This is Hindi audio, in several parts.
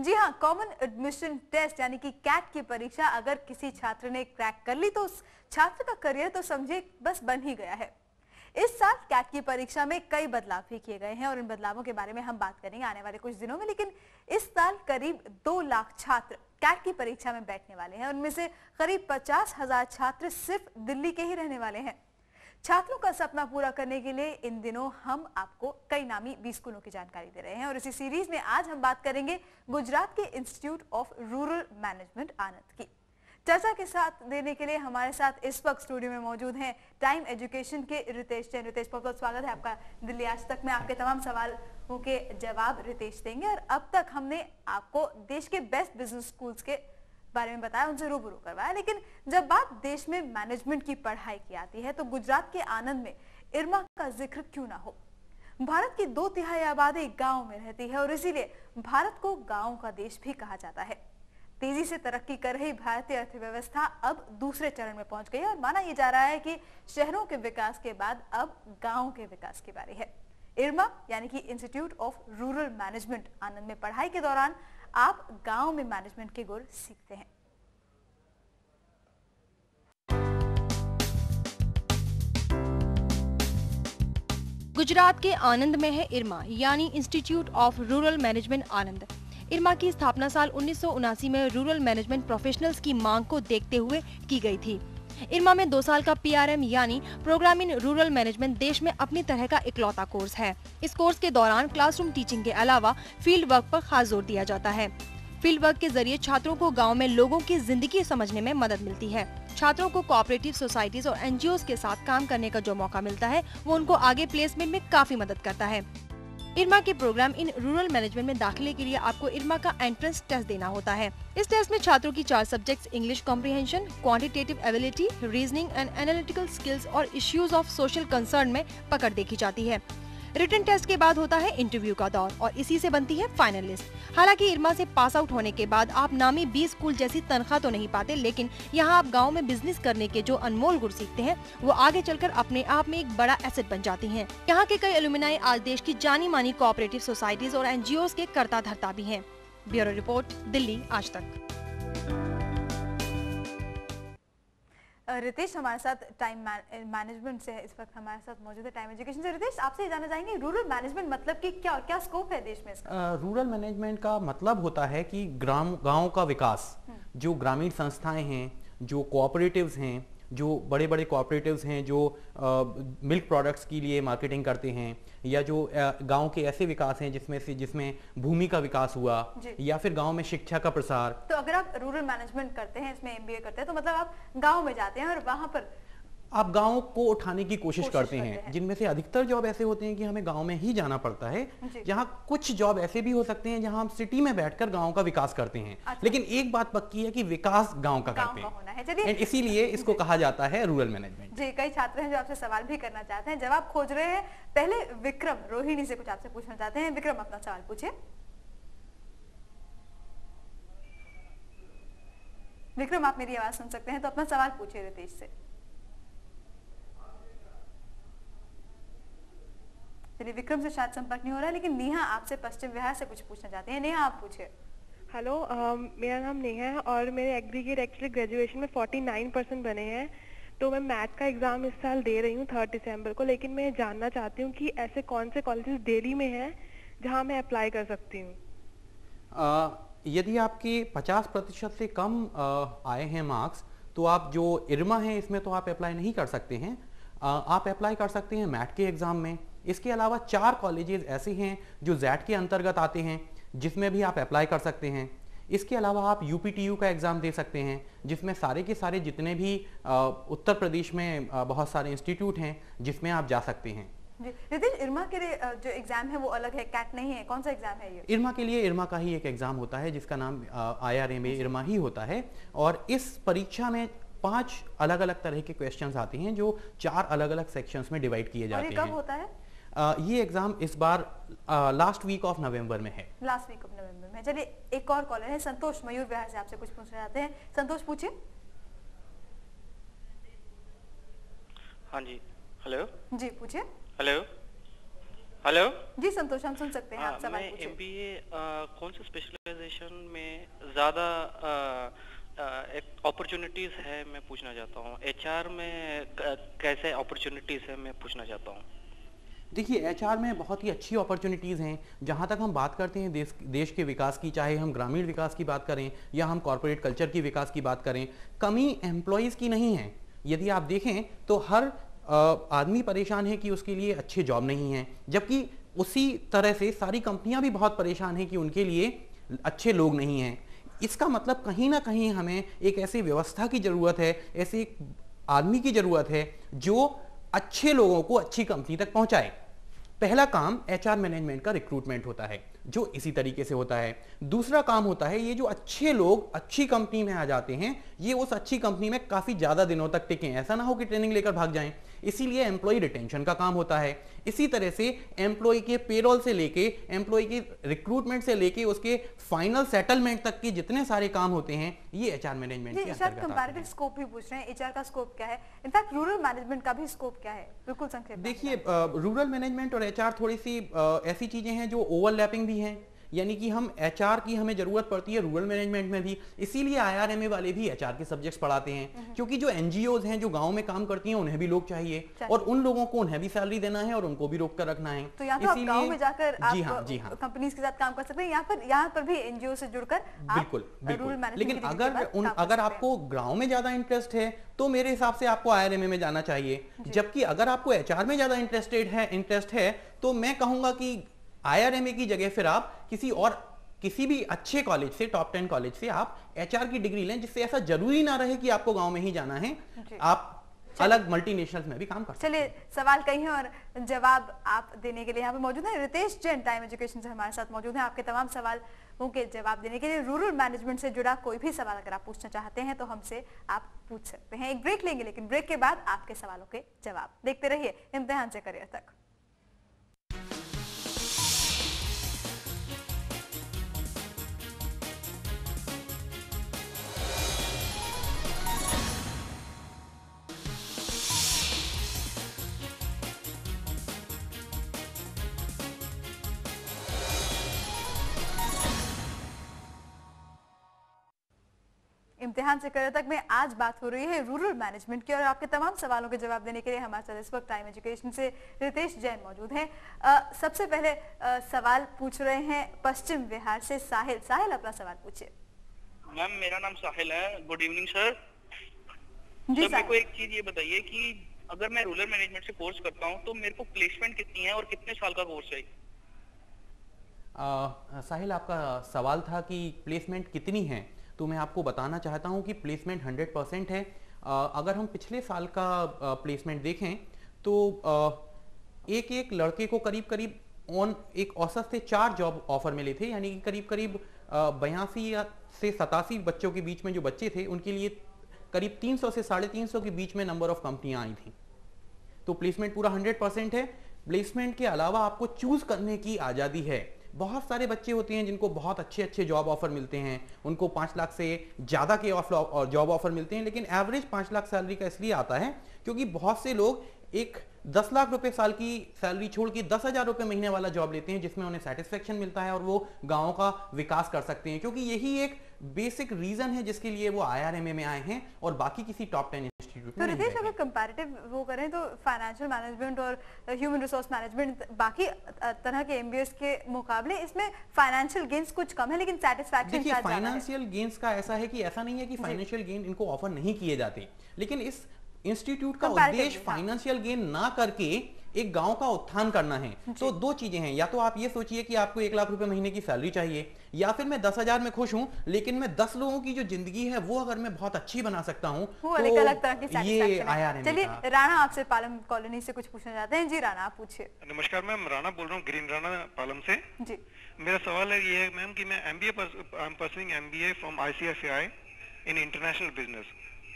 जी हाँ, कॉमन एडमिशन टेस्ट यानी कि कैट की परीक्षा अगर किसी छात्र ने क्रैक कर ली तो उस छात्र का करियर तो समझे बस बन ही गया है। इस साल कैट की परीक्षा में कई बदलाव भी किए गए हैं और इन बदलावों के बारे में हम बात करेंगे आने वाले कुछ दिनों में। लेकिन इस साल करीब 2 लाख छात्र कैट की परीक्षा में बैठने वाले हैं। उनमें से करीब 50,000 छात्र सिर्फ दिल्ली के ही रहने वाले हैं। छात्रों का सपना पूरा करने के लिए इन दिनों हम आपको कई नामी 20 स्कूलों की जानकारी दे रहे हैं और इसी सीरीज में आज हम बात करेंगे गुजरात के इंस्टीट्यूट ऑफ रूरल मैनेजमेंट आनंद की। चर्चा के साथ देने के लिए हमारे साथ इस वक्त स्टूडियो में मौजूद हैं टाइम एजुकेशन के रितेश जैन। रितेश, बहुत बहुत स्वागत है आपका दिल्ली आज तक में। आपके तमाम सवालों के जवाब रितेश देंगे और अब तक हमने आपको देश के बेस्ट बिजनेस स्कूल्स के बारे में बताया, उनसे रूबरू करवाया। लेकिन जब बात देश में मैनेजमेंट की पढ़ाई की आती है तो गुजरात के आनंद में इरमा का जिक्र क्यों ना हो। भारत की 2/3 आबादी गांव में रहती है और इसीलिए भारत को गांव का देश भी कहा जाता है। तेजी से तरक्की कर रही भारतीय अर्थव्यवस्था अब दूसरे चरण में पहुंच गई है और माना यह जा रहा है कि शहरों के विकास के बाद अब गांव के विकास की बारी है। इरमा यानी कि इंस्टीट्यूट ऑफ रूरल मैनेजमेंट आनंद में पढ़ाई के दौरान आप गांव में मैनेजमेंट के गुर सीखते हैं। गुजरात के आनंद में है इरमा यानी इंस्टीट्यूट ऑफ रूरल मैनेजमेंट आनंद। इरमा की स्थापना साल 1979 में रूरल मैनेजमेंट प्रोफेशनल्स की मांग को देखते हुए की गई थी। इरमा में 2 साल का PRM यानी प्रोग्राम इन रूरल मैनेजमेंट देश में अपनी तरह का इकलौता कोर्स है। इस कोर्स के दौरान क्लासरूम टीचिंग के अलावा फील्ड वर्क पर खास जोर दिया जाता है। फील्ड वर्क के जरिए छात्रों को गांव में लोगों की जिंदगी समझने में मदद मिलती है। छात्रों को कोऑपरेटिव सोसाइटीज और NGOs के साथ काम करने का जो मौका मिलता है वो उनको आगे प्लेसमेंट में काफी मदद करता है। इरमा के प्रोग्राम इन रूरल मैनेजमेंट में दाखिले के लिए आपको इरमा का एंट्रेंस टेस्ट देना होता है। इस टेस्ट में छात्रों की 4 subjects English comprehension, quantitative ability, reasoning and analytical skills और इश्यूज ऑफ सोशल कंसर्न में पकड़ देखी जाती है। रिटन टेस्ट के बाद होता है इंटरव्यू का दौर और इसी से बनती है फाइनल लिस्ट। हालांकि इरमा से पास आउट होने के बाद आप नामी 20 स्कूल जैसी तनख्वाह तो नहीं पाते, लेकिन यहाँ आप गांव में बिजनेस करने के जो अनमोल गुण सीखते हैं वो आगे चलकर अपने आप में एक बड़ा एसेट बन जाती हैं। यहाँ के कई एलुमनाई आज देश की जानी मानी कोऑपरेटिव सोसाइटीज और NGOs के कर्ता धर्ता भी हैं। ब्यूरो रिपोर्ट, दिल्ली आज तक। रितेश हमारे साथ टाइम मैनेजमेंट से इस वक्त हमारे साथ मौजूद है टाइम एजुकेशन से। रितेश, आपसे जानना चाहेंगे रूरल मैनेजमेंट मतलब कि क्या और क्या स्कोप है देश में इसका? रूरल मैनेजमेंट का मतलब होता है कि गांव का विकास, जो ग्रामीण संस्थाएं हैं, जो कोऑपरेटिव्स हैं, जो बड़े बड़े कोऑपरेटिव्स हैं जो मिल्क प्रोडक्ट्स के लिए मार्केटिंग करते हैं, या जो गांव के ऐसे विकास हैं जिसमें भूमि का विकास हुआ, या फिर गांव में शिक्षा का प्रसार। तो अगर आप रूरल मैनेजमेंट करते हैं, इसमें MBA करते हैं, तो मतलब आप गांव में जाते हैं और वहां पर आप गांव को उठाने की कोशिश करते हैं, जिनमें से अधिकतर जॉब ऐसे होते हैं कि हमें गांव में ही जाना पड़ता है। जहां कुछ जॉब ऐसे भी हो सकते हैं जहां हम सिटी में बैठकर गांव का विकास करते हैं। अच्छा। लेकिन एक बात पक्की है कि विकास गांव का करते हैं, इसीलिए इसको कहा जाता है रूरल मैनेजमेंट। जी, कई छात्र हैं जो आपसे सवाल भी करना चाहते हैं, जवाब खोज रहे हैं। पहले विक्रम रोहिणी से कुछ आपसे पूछना चाहते हैं। विक्रम, अपना सवाल पूछे। विक्रम, आप मेरी आवाज सुन सकते हैं तो अपना सवाल पूछिए रितेश से। चलिए, विक्रम से शायद संपर्क नहीं हो रहा है, लेकिन नेहा आपसे पश्चिम बिहार से कुछ पूछना चाहते हैं। नेहा, आप पूछे। हेलो, मेरा नाम नेहा है और मेरे एग्रीगेट एक्चुअली ग्रेजुएशन में 49% बने हैं। तो मैं मैथ का एग्ज़ाम इस साल दे रही हूँ 3 दिसंबर को, लेकिन मैं जानना चाहती हूँ कि ऐसे कौन से कॉलेजेस दिल्ली में हैं जहाँ मैं अप्लाई कर सकती हूँ। यदि आपके 50% से कम आए हैं मार्क्स, तो आप जो इरमा है इसमें तो आप अप्लाई नहीं कर सकते हैं। आप अप्लाई कर सकते हैं मैट के एग्ज़ाम में। इसके अलावा 4 कॉलेजेस ऐसे हैं जो जैट के अंतर्गत आते हैं, जिसमें भी आप अप्लाई कर सकते हैं। इसके अलावा आप UPTU का एग्ज़ाम दे सकते हैं, जिसमें सारे के सारे जितने भी उत्तर प्रदेश में बहुत सारे इंस्टीट्यूट हैं जिसमें आप जा सकते हैं। रितेश, इरमा के लिए जो एग्जाम है वो अलग है, कैट नहीं है, कौन सा एग्जाम है ये? इरमा के लिए इरमा का ही एक एग्ज़ाम होता है जिसका नाम IRMA इरमा ही होता है। और इस परीक्षा में 5 अलग अलग तरह के क्वेश्चंस आते हैं जो 4 अलग अलग सेक्शंस में डिवाइड किए जाते हैं। और ये कब होता है? ये एग्जाम इस बार लास्ट वीक ऑफ नवंबर में है। लास्ट वीक ऑफ नवंबर में। चलिए, एक और कॉलर है संतोष मयूर बिहार से, आपसे कुछ पूछना चाहते हैं। संतोष, पूछिए। हाँ जी, हेलो जी, पूछिए। Hello, hello. जी संतोष, हम सुन सकते हैं, आप सवाल मैं पूछिए। एमबीए कौन से स्पेशलाइजेशन में ज़्यादा अपॉर्चुनिटीज़ है मैं पूछना चाहता हूँ। एचआर में कैसे अपॉर्चुनिटीज़ है मैं पूछना चाहता हूँ। देखिए, एचआर में बहुत ही अच्छी अपॉर्चुनिटीज़ हैं। जहाँ तक हम बात करते हैं देश के विकास की, चाहे हम ग्रामीण विकास की बात करें या हम कॉरपोरेट कल्चर की विकास की बात करें, कमी एम्प्लॉयज़ की नहीं है। यदि आप देखें तो हर आदमी परेशान है कि उसके लिए अच्छे जॉब नहीं है, जबकि उसी तरह से सारी कंपनियां भी बहुत परेशान हैं कि उनके लिए अच्छे लोग नहीं हैं। इसका मतलब कहीं ना कहीं हमें एक ऐसी व्यवस्था की ज़रूरत है, ऐसे एक आदमी की ज़रूरत है जो अच्छे लोगों को अच्छी कंपनी तक पहुंचाए। पहला काम एचआर मैनेजमेंट का रिक्रूटमेंट होता है, जो इसी तरीके से होता है। दूसरा काम होता है, ये जो अच्छे लोग अच्छी कंपनी में आ जाते हैं, ये उस अच्छी कंपनी में काफी ज्यादा दिनों तक टिकें, ऐसा ना हो कि ट्रेनिंग लेकर भाग जाएं। इसीलिए एम्प्लॉय रिटेंशन का काम होता है। इसी तरह से एम्प्लॉय के पेरोल से लेके, एम्प्लॉय के रिक्रूटमेंट से लेके उसके फाइनल सेटलमेंट तक के जितने सारे काम होते हैं, ये एचआर मैनेजमेंट के अंतर्गत आते हैं। कंपैरेटिव स्कोप भी पूछ रहे हैं, एचआर का स्कोप क्या है, इनफैक्ट रूरल मैनेजमेंट का भी स्कोप क्या है, बिल्कुल संक्षेप में। देखिए, रूरल मैनेजमेंट और एचआर थोड़ी सी ऐसी चीजें हैं जो ओवरलैपिंग भी हैं, यानी कि हम एचआर की हमें जरूरत पड़ती है रूरल मैनेजमेंट में भी। इसीलिए आईआरएमए वाले भी एचआर के सब्जेक्ट्स पढ़ाते हैं, क्योंकि जो एनजीओज हैं जो गांव में काम करती हैं उन्हें भी लोग चाहिए, और उन लोगों को उन्हें भी सैलरी देना है और उनको भी रोक कर रखना है। तो यहाँ तो आप गांव में जाकर आप जी हाँ कंपनीज के साथ काम कर सकते हैं, यहाँ पर भी एनजीओ से जुड़कर बिल्कुल बिल्कुल। लेकिन अगर अगर आपको गांव में ज्यादा इंटरेस्ट है तो मेरे हिसाब से आपको आईआरएमए में जाना चाहिए, जबकि अगर आपको एचआर में ज्यादा इंटरेस्ट है तो मैं कहूंगा कि आईआरएमए की जगह फिर आप किसी भी अच्छे कॉलेज से, टॉप 10 कॉलेज से आप एचआर की डिग्री लें, जिससे ऐसा जरूरी ना रहे कि आपको गांव में ही जाना है, आप अलग मल्टीनेशनल्स में भी काम कर सकते हैं। चलिए, सवाल कई हैं और जवाब आप देने के लिए यहाँ पे मौजूद हैं। रितेश जैन टाइम एजुकेशन से हमारे साथ मौजूद हैं। आपके तमाम सवालों के जवाब देने के लिए रूरल मैनेजमेंट से जुड़ा कोई भी सवाल अगर आप पूछना चाहते हैं तो हमसे आप पूछ सकते हैं। एक ब्रेक लेंगे, लेकिन ब्रेक के बाद आपके सवालों के जवाब देखते रहिए इम्तिहान से करियर तक। इम्तिहान से करियर तक में आज बात हो रही है रूरल मैनेजमेंट की, और आपके तमाम सवालों के जवाब देने के लिए हमारे साथ इस वक्त टाइम एजुकेशन से रितेश जैन मौजूद हैं। सबसे पहले सवाल पूछ रहे हैं पश्चिम बिहार से साहिल। साहिल, अपना सवाल पूछिए। मैम, मेरा नाम साहिल है। Good evening sir. जी, मेरे को एक चीज ये बताइए कि अगर मैं रूरल मैनेजमेंट से कोर्स करता हूँ तो मेरे को प्लेसमेंट कितनी है और कितने साल का कोर्स है? साहिल, आपका सवाल था कि प्लेसमेंट कितनी है, तो मैं आपको बताना चाहता हूं कि प्लेसमेंट 100% है। अगर हम पिछले साल का प्लेसमेंट देखें तो एक लड़के को करीब करीब एक औसत से 4 जॉब ऑफर मिले थे, यानी कि करीब 82 से 87 बच्चों के बीच में जो बच्चे थे उनके लिए करीब 300 से 350 के बीच में नंबर ऑफ कंपनियां आई थी। तो प्लेसमेंट पूरा 100% है। प्लेसमेंट के अलावा आपको चूज करने की आज़ादी है। बहुत सारे बच्चे होते हैं जिनको बहुत अच्छे जॉब ऑफर मिलते हैं, उनको 5 लाख से ज़्यादा के जॉब ऑफर मिलते हैं, लेकिन एवरेज 5 लाख सैलरी का इसलिए आता है क्योंकि बहुत से लोग एक 10 लाख रुपए साल की सैलरी छोड़ के 10,000 रुपए महीने वाला जॉब लेते हैं, जिसमें उन्हें सेटिस्फेक्शन मिलता है और वो गाँव का विकास कर सकते हैं। क्योंकि यही एक बेसिक रीजन है जिसके लिए वो आईआरएमए में आए हैं और बाकी किसी टॉप 10 इंस्टीट्यूट में। तो रितेश, अगर कंपैरेटिव वो करें तो फाइनेंशियल मैनेजमेंट और ह्यूमन रिसोर्स मैनेजमेंट बाकी तरह के एमबीएस के मुकाबले इसमें फाइनेंशियल गेन्स कुछ कम है, लेकिन सेटिस्फैक्शन देखिए, फाइनेंशियल गेन्स का ऐसा है कि ऐसा नहीं है कि फाइनेंशियल गेन इनको ऑफर नहीं किए जाते, लेकिन इस इंस्टीट्यूट का उद्देश्य फाइनेंशियल गेन ना करके एक गांव का उत्थान करना है। तो 2 चीजें हैं, या तो आप ये सोचिए कि आपको 1 लाख रुपए महीने की सैलरी चाहिए, या फिर मैं 10,000 में खुश हूं लेकिन मैं 10 लोगों की जो जिंदगी है वो अगर मैं बहुत अच्छी बना सकता हूं तो अलग तरह की ये आईआरएमए। चलिए, राणा आपसे पालम कॉलोनी से कुछ पूछना चाहते हैं। जी राणा, आप पूछिए। नमस्कार मैम, राणा बोल रहा हूँ, ग्रीन राणा पालम से। जी, मेरा सवाल है ये है मैम कि मैं pursuing MBA from ICICI in international business,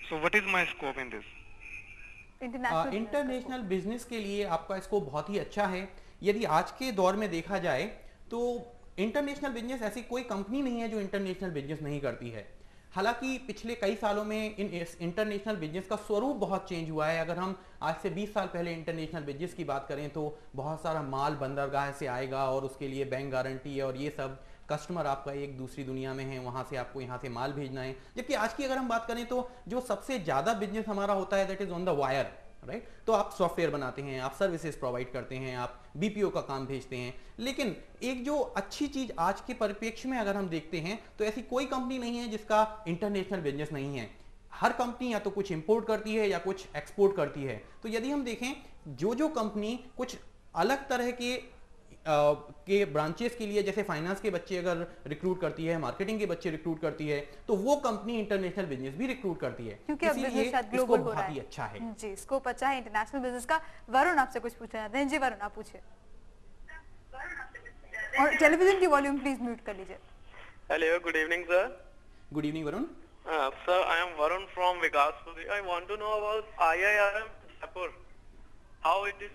so what is my scope in this? International business के लिए आपका स्कोप बहुत ही अच्छा है। यदि आज के दौर में देखा जाए तो इंटरनेशनल बिजनेस, ऐसी कोई कंपनी नहीं है जो इंटरनेशनल बिजनेस नहीं करती है। हालांकि पिछले कई सालों में इस इंटरनेशनल बिजनेस का स्वरूप बहुत चेंज हुआ है। अगर हम आज से 20 साल पहले इंटरनेशनल बिजनेस की बात करें तो बहुत सारा माल बंदरगाह से आएगा और उसके लिए बैंक गारंटी है और ये सब, कस्टमर आपका एक दूसरी दुनिया में है, वहां से आपको यहाँ से माल भेजना है। जबकि आज की अगर हम बात करें तो जो सबसे ज्यादा बिजनेस हमारा होता है that is on the wire, right. तो आप सॉफ्टवेयर बनाते हैं, आप सर्विसेज प्रोवाइड करते हैं, आप बीपीओ का काम भेजते हैं। लेकिन एक जो अच्छी चीज आज के परिप्रेक्ष्य में अगर हम देखते हैं तो ऐसी कोई कंपनी नहीं है जिसका इंटरनेशनल बिजनेस नहीं है। हर कंपनी या तो कुछ इंपोर्ट करती है या कुछ एक्सपोर्ट करती है। तो यदि हम देखें जो कंपनी कुछ अलग तरह के ब्रांचेस के लिए, जैसे फाइनेंस के बच्चे अगर रिक्रूट करती है, मार्केटिंग के बच्चे रिक्रूट करती है, तो वो कंपनी इंटरनेशनल बिजनेस भी रिक्रूट करती है, क्योंकि अब बिजनेस शायद ग्लोबल हो रहा है। बहुत ही अच्छा है जी, स्कोप अच्छा है इंटरनेशनल बिजनेस का। वरुण आपसे कुछ पूछना चाहते हैं। जी वरुण, आप पूछिए और टेलीविजन की वॉल्यूम प्लीज म्यूट कर लीजिए। Hello, good evening sir. Good evening Varun. Sir, I am Varun from Vikaspuri. I want to know about IIRM Jaipur, how it is.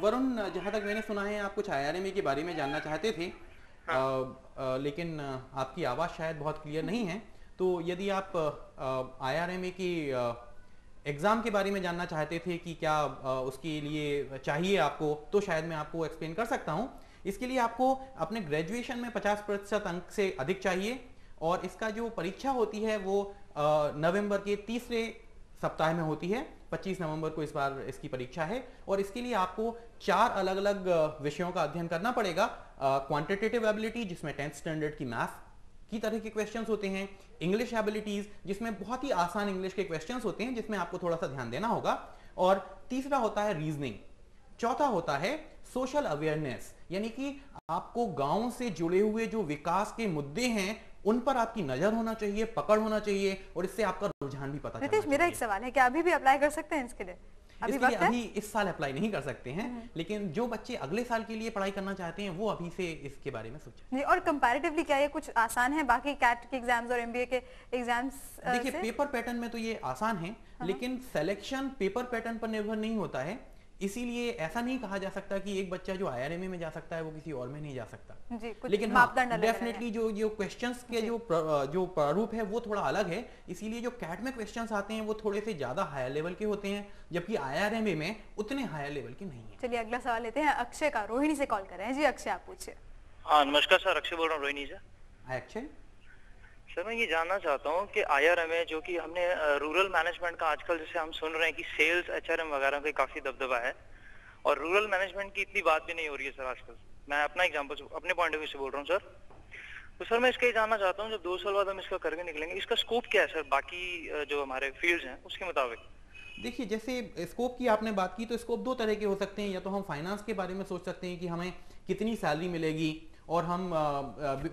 Varun, जहाँ तक मैंने सुना है आप कुछ IRMA के बारे में जानना चाहते थे। लेकिन आपकी आवाज़ शायद बहुत क्लियर नहीं है। तो यदि आप IRMA की एग्ज़ाम के बारे में जानना चाहते थे कि क्या उसके लिए चाहिए आपको, तो शायद मैं आपको एक्सप्लेन कर सकता हूँ। इसके लिए आपको अपने ग्रेजुएशन में 50% अंक से अधिक चाहिए और इसका जो परीक्षा होती है वो नवंबर के तीसरे सप्ताह में होती है। 25 नवंबर को इस बार इसकी परीक्षा है और इसके लिए आपको 4 अलग अलग विषयों का अध्ययन करना पड़ेगा। क्वांटिटेटिव एबिलिटी, जिसमें 10th स्टैंडर्ड की मैथ की तरह के क्वेश्चंस होते हैं। इंग्लिश एबिलिटीज, जिसमें बहुत ही आसान इंग्लिश के क्वेश्चंस होते हैं, जिसमें आपको थोड़ा सा ध्यान देना होगा। और तीसरा होता है रीजनिंग। चौथा होता है सोशल अवेयरनेस, यानी कि आपको गांव से जुड़े हुए जो विकास के मुद्दे हैं उन पर आपकी नजर होना चाहिए, पकड़ होना चाहिए और इससे आपका रुझान भी पता चलना चाहिए। मेरा एक सवाल है, क्या अभी भी अप्लाई कर सकते हैं इसके लिए? अभी इस साल अप्लाई नहीं कर सकते हैं, लेकिन जो बच्चे अगले साल के लिए पढ़ाई करना चाहते हैं वो अभी से इसके बारे में सोचें। और कंपैरेटिवली क्या ये कुछ आसान है बाकी कैट के एग्जाम्स और एमबीए के एग्जाम्स? देखिए, पेपर पैटर्न में तो ये आसान है, लेकिन सिलेक्शन पेपर पैटर्न पर निर्भर नहीं होता है। इसीलिए ऐसा नहीं कहा जा सकता कि एक बच्चा जो IRMA में जा सकता है वो किसी और में नहीं जा सकता। लेकिन डेफिनेटली जो क्वेश्चंस के जो प्रारूप है वो थोड़ा अलग है। इसीलिए जो कैट में क्वेश्चंस आते हैं वो थोड़े से ज्यादा हायर लेवल के होते हैं, जबकि IRMA में उतने हायर लेवल के नहीं है। चलिए अगला सवाल लेते हैं अक्षय का। रोहिणी से कॉल कर रहे हैं। जी अक्षय, आप पूछिए। हाँ नमस्कार सर, अक्षय बोल रहा हूँ रोहिणी से। अक्षय सर, मैं ये जानना चाहता हूँ कि IRMA जो कि हमने रूरल मैनेजमेंट का आजकल जैसे हम सुन रहे हैं कि सेल्स HRM वगैरह का काफी दबदबा है और रूरल मैनेजमेंट की इतनी बात भी नहीं हो रही है सर आजकल। मैं अपना एग्जांपल अपने पॉइंट ऑफ व्यू से बोल रहा हूँ सर। तो सर मैं इसका ये जानना चाहता हूँ, जब 2 साल बाद हम इसका करके निकलेंगे, इसका स्कोप क्या है सर बाकी जो हमारे फील्ड्स हैं उसके मुताबिक? देखिए, जैसे स्कोप की आपने बात की तो स्कोप 2 तरह के हो सकते हैं। या तो हम फाइनेंस के बारे में सोच सकते हैं कि हमें कितनी सैलरी मिलेगी और हम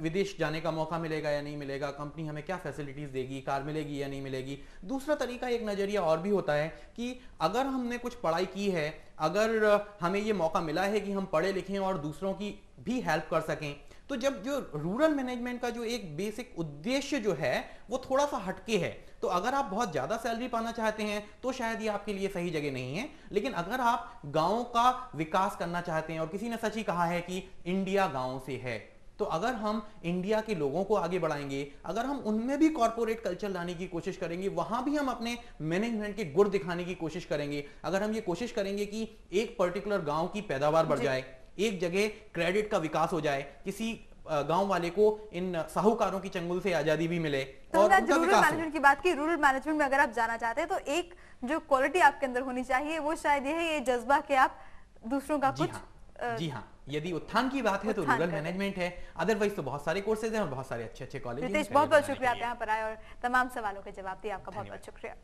विदेश जाने का मौका मिलेगा या नहीं मिलेगा, कंपनी हमें क्या फैसिलिटीज देगी, कार मिलेगी या नहीं मिलेगी। दूसरा तरीका, एक नजरिया और भी होता है कि अगर हमने कुछ पढ़ाई की है, अगर हमें ये मौका मिला है कि हम पढ़े लिखें और दूसरों की भी हेल्प कर सकें, तो जब जो रूरल मैनेजमेंट का जो एक बेसिक उद्देश्य जो है वो थोड़ा सा हटके है, तो अगर आप बहुत ज्यादा सैलरी पाना चाहते हैं तो शायद ये आपके लिए सही जगह नहीं है। लेकिन अगर आप गांव का विकास करना चाहते हैं, और किसी ने सच ही कहा है कि इंडिया गांव से है, तो अगर हम इंडिया के लोगों को आगे बढ़ाएंगे, अगर हम उनमें भी कॉर्पोरेट कल्चर लाने की कोशिश करेंगे, वहां भी हम अपने मैनेजमेंट के गुण दिखाने की कोशिश करेंगे, अगर हम ये कोशिश करेंगे कि एक पर्टिकुलर गांव की पैदावार बढ़ जाए, एक जगह क्रेडिट का विकास हो जाए, किसी गांव वाले को इन साहूकारों की चंगुल से आजादी भी मिले, तो और उनका रूरल मैनेजमेंट की बात की। रूरल मैनेजमेंट में अगर आप जाना चाहते हैं तो एक जो क्वालिटी आपके अंदर होनी चाहिए वो शायद ये है, ये जज्बा कि आप दूसरों का कुछ। जी हाँ, यदि उत्थान की बात है तो रूरल मैनेजमेंट है, अदरवाइज तो बहुत सारे कोर्सेज हैं और बहुत सारे अच्छे अच्छे कॉलेज हैं। रितेश, बहुत बहुत शुक्रिया आप यहाँ पर आए और तमाम सवालों के जवाब दिए, आपका बहुत बहुत शुक्रिया।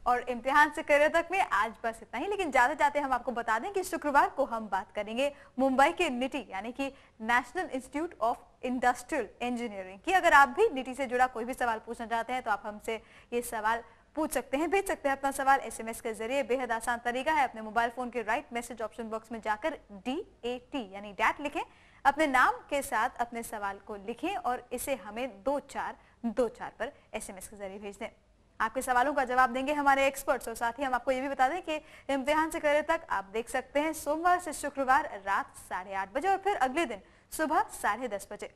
और इम्तिहान से करियर तक में आज बस इतना ही, लेकिन जाते जाते हम आपको बता दें कि शुक्रवार को हम बात करेंगे मुंबई के निटी यानी कि national institute of industrial engineering की। अगर आप भी निटी से जुड़ा कोई भी सवाल पूछना चाहते हैं तो आप हमसे ये सवाल पूछ सकते हैं, भेज सकते हैं अपना सवाल SMS के जरिए। बेहद आसान तरीका है, अपने मोबाइल फोन के राइट मैसेज ऑप्शन बॉक्स में जाकर DAT यानी डैट लिखें, अपने नाम के साथ अपने सवाल को लिखें और इसे हमें 2424 पर SMS के जरिए भेज दें। आपके सवालों का जवाब देंगे हमारे एक्सपर्ट्स। और साथ ही हम आपको ये भी बता दें कि इम्तिहान से करियर तक आप देख सकते हैं सोमवार से शुक्रवार रात 8:30 बजे और फिर अगले दिन सुबह 10:30 बजे।